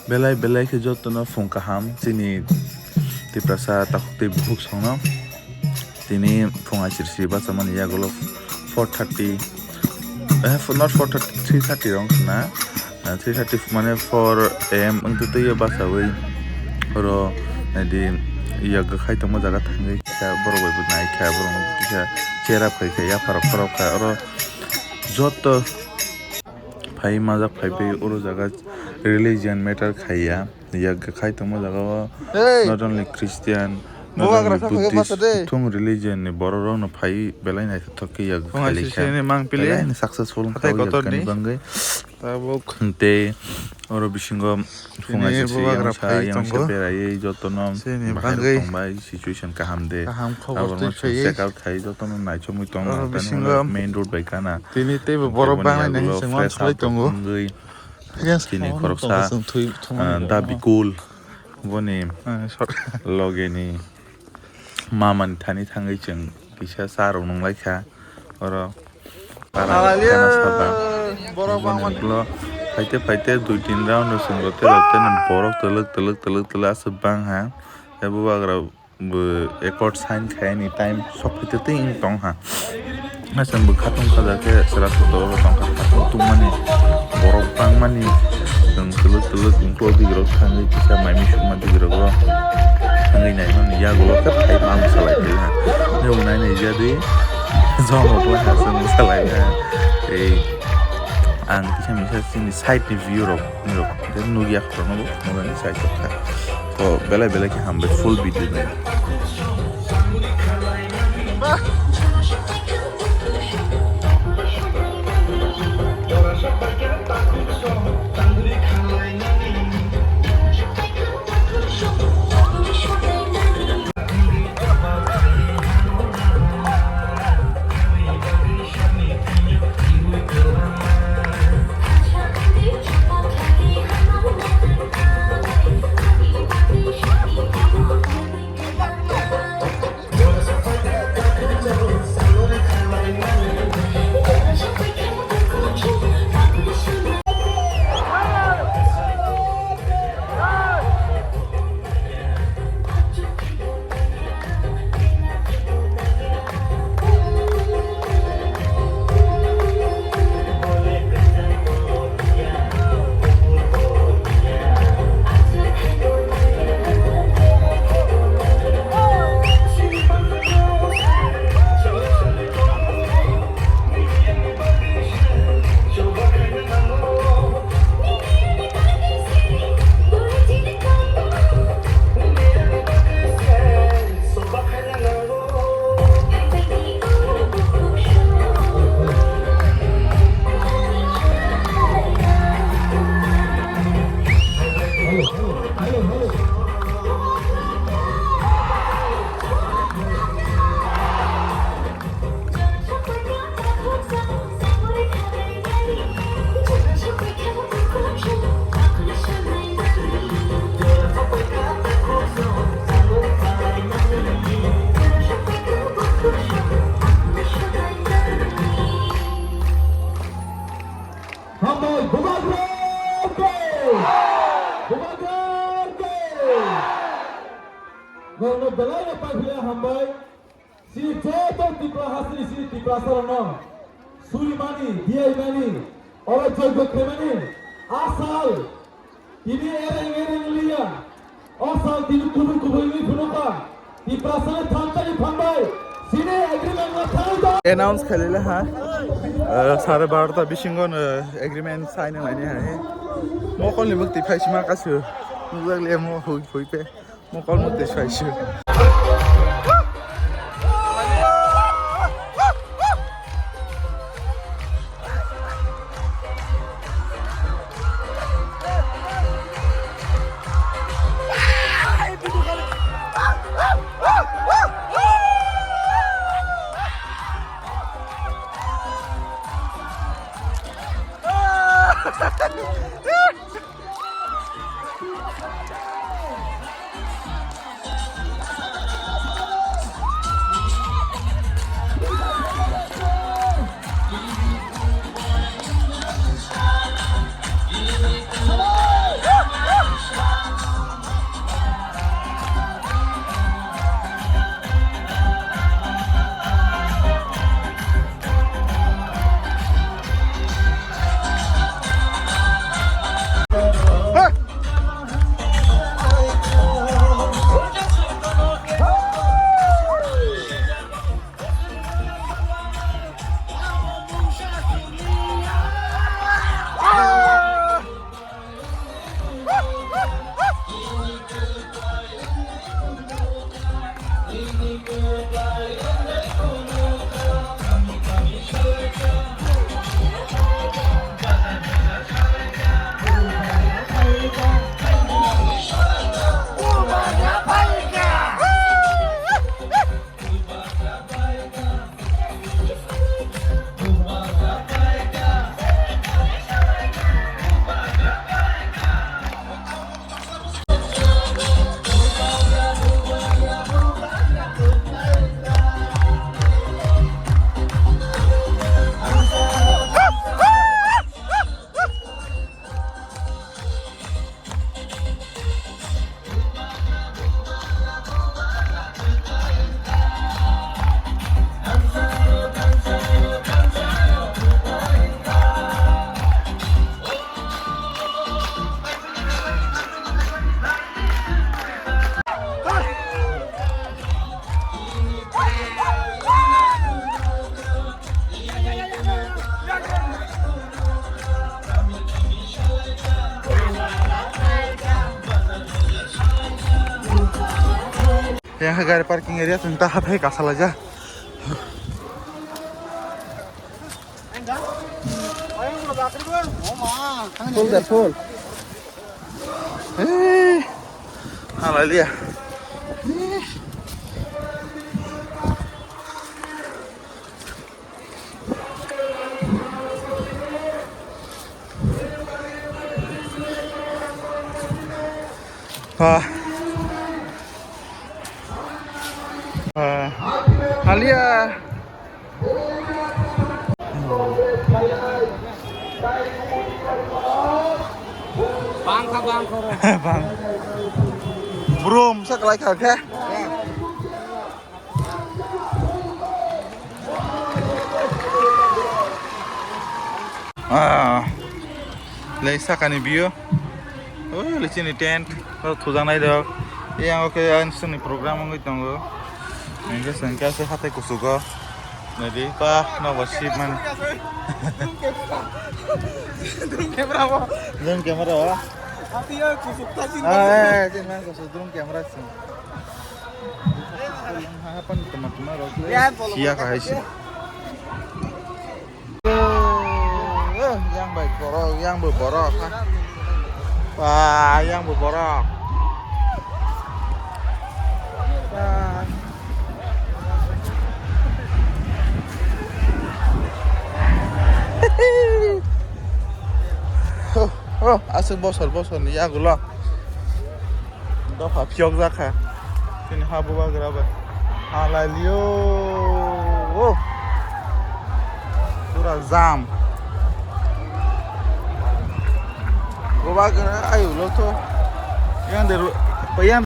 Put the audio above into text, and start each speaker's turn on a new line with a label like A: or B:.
A: belai belai ke jotono phungkaham chini Tiprasa takutui buhuk songno tini phunga chirsi bachamani yagulo 4:30 not 4:30 3:30 rong na 3:30 mane 4 am angtutui basawi oro di iya gakhai tongma jaga thangai kha borok bai nai kha borok kisa chera phai kha ya farok farok kha oro joto phai majak phai bai oro jaga religion matter khaiya ya gakhai tongma jaga not only Christian not only Buddhist thung religion ni borok rok no phai belai nai thokke ya gakhai kha belai ni successful
B: Hathai Kotor ni
A: bangai
B: tabuk
A: te oro bisingo phunga
B: Bubagra
A: sa
B: phai
A: yang
B: tongo.
A: berai jotono
B: Sini
A: bahar
B: bangai.
A: tongbai situation kaham de
B: Kaham khobor tui
A: check
B: phai.
A: out khai jotono nai chomui tong
B: Oro
A: tan
B: bisingo
A: main road bai kana
B: tini tebo borok bangai nahi sengman
A: fresh
B: chalai
A: out
B: tongo.
A: ngui
B: Yes,
A: kini
B: kawan
A: koroksa
B: tongo seng thui thumani
A: da bikul boni
B: short.
A: logeni maman thani thangai cheng kisa saro nonglai kha oro para kana saba
B: Borok bangman.
A: faite faite 2-3 round singlote rote na borok telek asbang ha ebu bagra record sign khaini time sok faite ting tong ha asam bu khatung khaja ke serat to tong khatung tung mani borok bang mani telek ingklo digrok thangi kisa maimi sukma digrok thangi nai man ya gulo ka thai mam salai pe ha ne unai nei jadi zomo kla ha sang salai ha ei ang kisa misa sini side ni view rok den nugia khrono mogani side to kha to bela ki hambe full video nai
C: Hathai Bubagra Gono belai na paglia hambai si joto Tiprasa si Tiprasa no suri mani diai mani ora jogo kremani asal ini ereng liya asal din kubu ni punoka Tiprasa thantani phambai sine agreement na thai
B: Announce khalile ha 12:30 ta bisingon agreement sign laini ha mo kol ni mukti phaisima kasu nugale mo hui pe mo kol mukti phaisu Yang gaari parking area tentang Hathai kasal aja. Full dah full. Halah lihat. Halia. Bang. Belum sekelai kakek. Leisa kan bio. Oh, lecin di tent. Kalau tujuan naik dok. Yang oke ansur nih program ngomong itu. Enggak sangka saya Hathai kusuka. Jadi pak, nawa sip man. Drone kamera.
C: Hathai kusuk tasin.
B: Jangan kusuk drone kamera sih. Apa nih teman-teman? Siap guys. Yang baik borok, yang berborok. Wah, yang berborok. Asal bosol ni ya gula. Dah papiok zakha. Ini Bubagra ba. Halalio. Pura zam. Bubagra ayo lo to. Yang